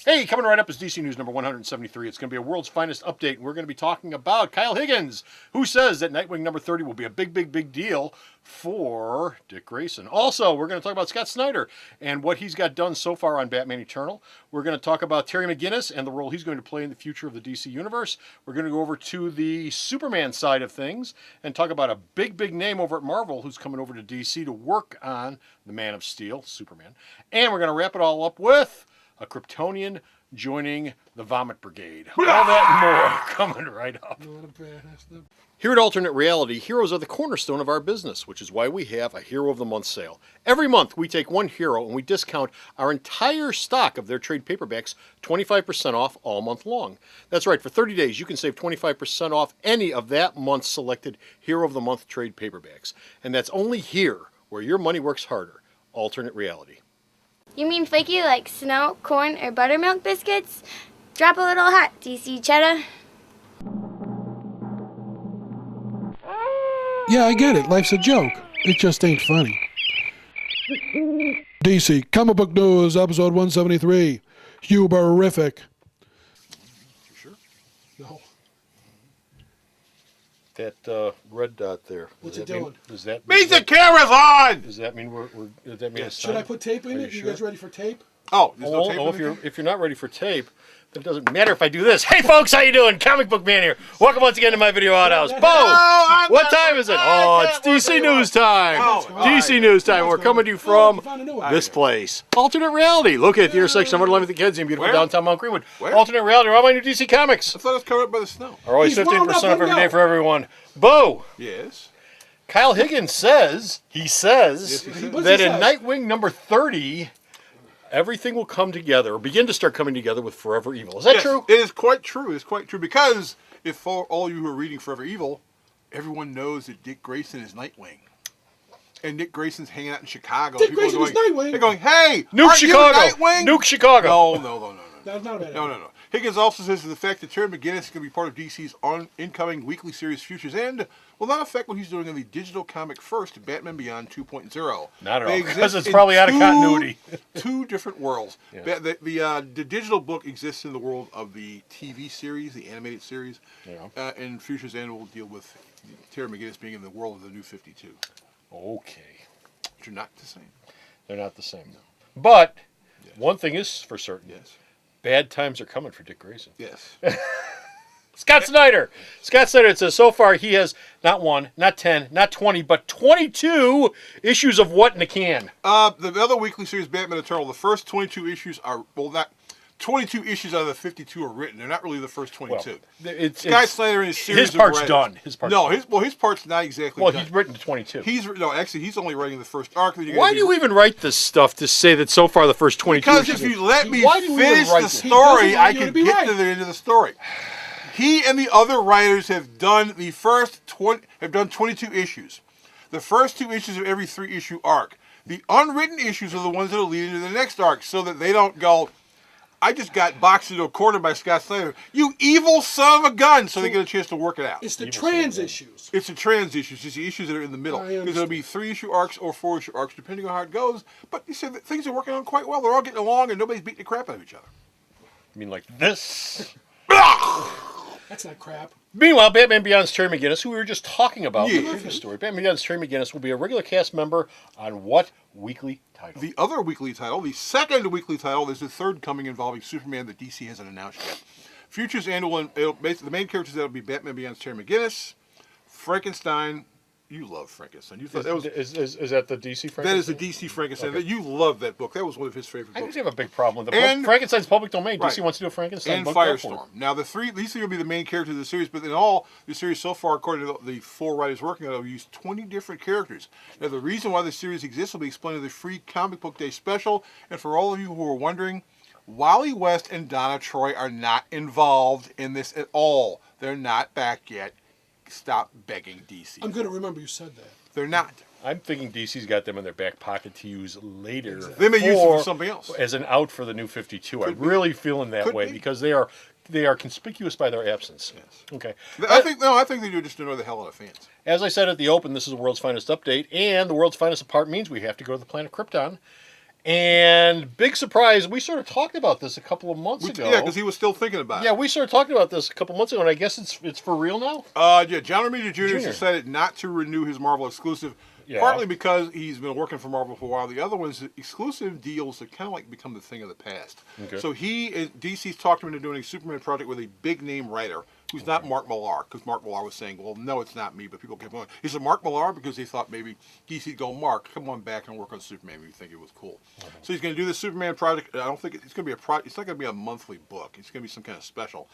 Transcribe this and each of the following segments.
Hey, coming right up is DC News number 173. It's going to be a world's finest update, and we're going to be talking about Kyle Higgins, who says that Nightwing number 30 will be a big deal for Dick Grayson. Also, we're going to talk about Scott Snyder and what he's got done so far on Batman Eternal. We're going to talk about Terry McGinnis and the role he's going to play in the future of the DC Universe. We're going to go over to the Superman side of things and talk about a big name over at Marvel who's coming over to DC to work on the Man of Steel, Superman. And we're going to wrap it all up with a Kryptonian joining the Vomit Brigade. All that and more coming right up. Here at Alternate Reality, heroes are the cornerstone of our business, which is why we have a Hero of the Month sale. Every month, we take one hero and we discount our entire stock of their trade paperbacks 25% off all month long. That's right, for 30 days, you can save 25% off any of that month's selected Hero of the Month trade paperbacks. And that's only here, where your money works harder. Alternate Reality. You mean flaky like snow, corn, or buttermilk biscuits? Drop a little hot, DC Cheddar. Yeah, I get it. Life's a joke. It just ain't funny. DC Comic Book News, episode 173. Huberific. You sure? No. That red dot there. What's it doing? Does that Means the camera's on! Does that mean does that mean it's Should I time? put tape in Are it? you You sure? guys ready for tape? Oh, there's no tape on if the you're not ready for tape, then it doesn't matter if I do this. Hey folks, how you doing? Comic Book Man here. Welcome once again to my video outhouse. Bo! What time is it? Oh, it's DC News time. DC News time. We're coming to you from this place. Alternate Reality. Look at the intersection of 11th and Kedzie in beautiful Where? downtown Mount Greenwood. Where? Alternate Reality. All my new DC comics I thought it was covered up by the snow. are always He's wound 15% up, off let him every day go. for everyone. Bo! Yes. Kyle Higgins says Yes, he says. that he in say? Nightwing number 30, everything will come together, or begin to start coming together with Forever Evil. Is that Yes, true? It is quite true. It's quite true because if for all you who are reading Forever Evil, everyone knows that Dick Grayson is Nightwing. And Dick Grayson's hanging out in Chicago. Dick People are Grayson is going, Nightwing. They're going, hey, Nuke aren't Chicago! you Nightwing? Nuke Chicago! No. That's not a bad No. Higgins also says that the fact that Terry McGinnis is going to be part of DC's incoming weekly series Future's End will not affect what he's doing in the digital comic first, Batman Beyond 2.0. Not at They all, exist because it's in probably out of continuity. Two different worlds. Yeah. The digital book exists in the world of the TV series, the animated series, Yeah. and Future's End will deal with Terry McGinnis being in the world of the New 52, Okay. which are not the same. They're not the same, though. But Yes. one thing is for certain. Yes. Bad times are coming for Dick Grayson. Yes. Scott Snyder! Scott Snyder, it says, so far he has not 1, not 10, not 20, but 22 issues of what in the can? The other weekly series, Batman Eternal, the first 22 issues are, well, not 22 issues out of the 52 are written. They're not really the first 22. Scott Snyder in his series his part's of done. His part's no, done. his part's not exactly Well, done. he's written to 22. He's only writing the first arc. Then Why do you even write this stuff to say that so far the first 22 Because issues if you let me Why do you even finish write the this? He story, doesn't I want you can to be get right. to the end of the story. He and the other writers have done the first 22 issues. The first 2 issues of every 3-issue arc. The unwritten issues are the ones that will lead into the next arc, so that they don't go, I just got boxed into a corner by Scott Snyder. You evil son of a gun! So they get a chance to work it out. It's the trans issues. It's the trans issues. It's the issues that are in the middle. I Because it'll be 3-issue arcs or 4-issue arcs, depending on how it goes. But you said that things are working on quite well. They're all getting along, and nobody's beating the crap out of each other. I mean, like this? That's not crap. Meanwhile, Batman Beyond's Terry McGinnis, who we were just talking about in the Yeah. previous story, Batman Beyond's Terry McGinnis will be a regular cast member on what weekly title? The other weekly title, the second weekly title, is the third coming involving Superman that DC hasn't announced yet. Future's annual, the main characters that will be Batman Beyond's Terry McGinnis, Frankenstein. You love Frankenstein. You thought that was Is that the DC Frankenstein? that is the DC Frankenstein. You love that book. That was one of his favorite I books. usually have a big problem with the book. And- Frankenstein's public domain. Right. DC wants to do a Frankenstein And book. go for it. Firestorm. Now, these three will be the main characters of the series, but in all, the series so far, according to the 4 writers working on it, have used 20 different characters. Now, the reason why the series exists will be explained in the free Comic Book Day special. And for all of you who are wondering, Wally West and Donna Troy are not involved in this at all. They're not back yet. Stop begging DC. I'm going to remember you said that. They're not. I'm thinking DC's got them in their back pocket to use later. They may use it for something else. As an out for the new 52. I'm Could be. really feeling that Could way be. because they are conspicuous by their absence. Yes. Okay. I think they do just annoy the hell out of fans. As I said at the open, this is the world's finest update, and the world's finest apart means we have to go to the planet Krypton. And big surprise, we sort of talked about this a couple of months ago. Yeah, because he was still thinking about it. Yeah, we started talking about this a couple months ago, and I guess it's for real now? Yeah, John Romita Jr. decided not to renew his Marvel exclusive, Yeah. partly because he's been working for Marvel for a while. The other one is exclusive deals that kind of like become the thing of the past. Okay. So DC's talked him into doing a Superman project with a big name writer who's not Mark Millar, because Mark Millar was saying, well, no, it's not me, but people kept going. He said Mark Millar because they thought maybe DC'd go, Mark, come on back and work on Superman. We think it was cool. So he's going to do the Superman project. I don't think it's going to be it's not going to be a monthly book. It's going to be some kind of special.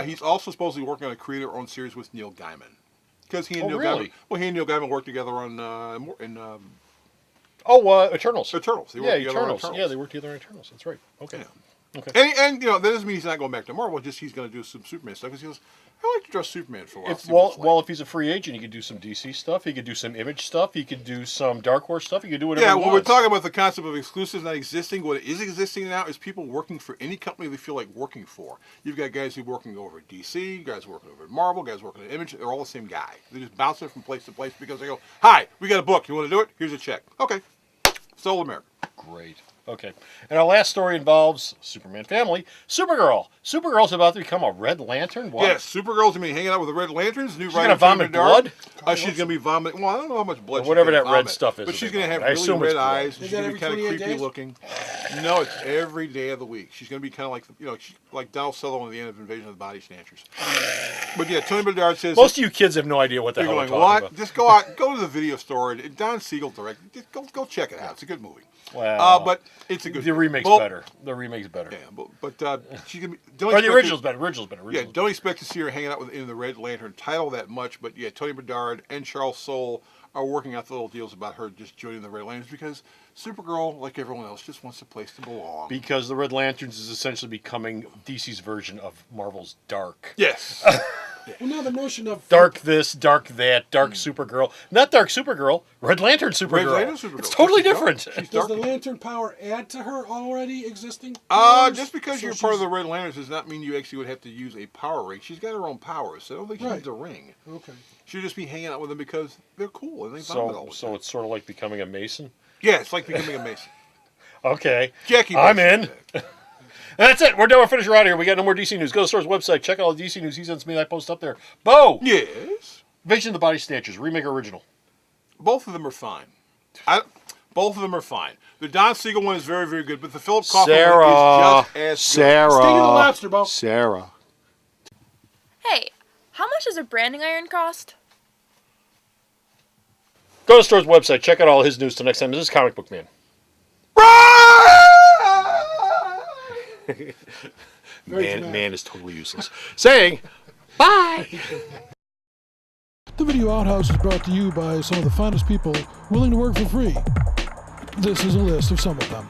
He's also supposedly working on a creator-owned series with Neil Gaiman. Because he and Neil Gaiman, he and Neil Gaiman worked together on Eternals. Eternals. They Yeah, worked together on Eternals. Yeah, they worked together on Eternals. That's right. Okay. Yeah. Okay. And that doesn't mean he's not going back to Marvel. Just he's going to do some Superman stuff. Because he goes, I like to draw Superman for a while. see what it's like. If he's a free agent, he could do some DC stuff. He could do some Image stuff. He could do some Dark Horse stuff. He could do whatever Yeah, he when wants. we're talking about the concept of exclusives not existing, what is existing now is people working for any company they feel like working for. You've got guys who are working over at DC, guys working over at Marvel, guys working at Image. They're all the same guy. They just bounce it from place to place because they go, hi, we got a book. You want to do it? Here's a check. Okay. Sold America. Great. Okay. And our last story involves Superman family. Supergirl. Supergirl's about to become a Red Lantern. What? Yes, Supergirl's going to be hanging out with the Red Lanterns. New She's writer gonna vomit Tony Bedard. blood? She's going to be vomiting. Well, I don't know how much blood. Or whatever she's that gonna red vomit, stuff is But that she's they going to have vomit. I really assume red it's blood. eyes. Is She's that going to be every kind of 28 creepy days? looking. No, it's every day of the week. She's going to be kind of like like Donald Sutherland at the end of Invasion of the Body Snatchers. But yeah, Tony Bedard says Most of you kids have no idea what the you're hell we're going, talking what? about. Just go out, go to the video store. Don Siegel directed. Just go check it out. It's a good movie. Well, But it's a good. the remake's Well, better. The remake's better. Yeah, but she's gonna be. Don't Or the expect original's to- better. Original's better. Yeah, Original's don't expect to see her hanging out in the Red Lantern title that much, but yeah, Tony Bedard and Charles Soule are working out the little deals about her just joining the Red Lanterns because Supergirl, like everyone else, just wants a place to belong. Because the Red Lanterns is essentially becoming DC's version of Marvel's Dark. Yes. Well, now the notion of Dark this, dark that, dark Supergirl. Not Dark Supergirl, Red Lantern Supergirl. Red Lantern Supergirl. It's totally She's dark. different. She's does dark. the lantern power add to her already existing powers? Just because So you're part of she's- the Red Lanterns does not mean you actually would have to use a power ring. She's got her own powers, so I don't think she Right. needs a ring. Okay. She'll just be hanging out with them because they're cool and they vomit all the So time. it's sort of like becoming a Mason. Yeah, it's like becoming a Mason. Okay. Jackie, I'm Mason. in. That's it. We're done. We're finished. We're out of here. We got no more DC news. Go to the store's website. Check out all the DC news he sends me. I post up there. Bo! Yes. Vision of the Body Snatchers. Remake original. Both of them are fine. Both of them are fine. The Don Siegel one is very, very good, but the Philip Kaufman one is just as Sting of the lobster, Bo. Sarah. Hey, how much does a branding iron cost? Go to the store's website. Check out all his news. Till next time. This is Comic Book Man. Man is totally useless. Saying, bye. The Video Outhouse is brought to you by some of the finest people willing to work for free. This is a list of some of them.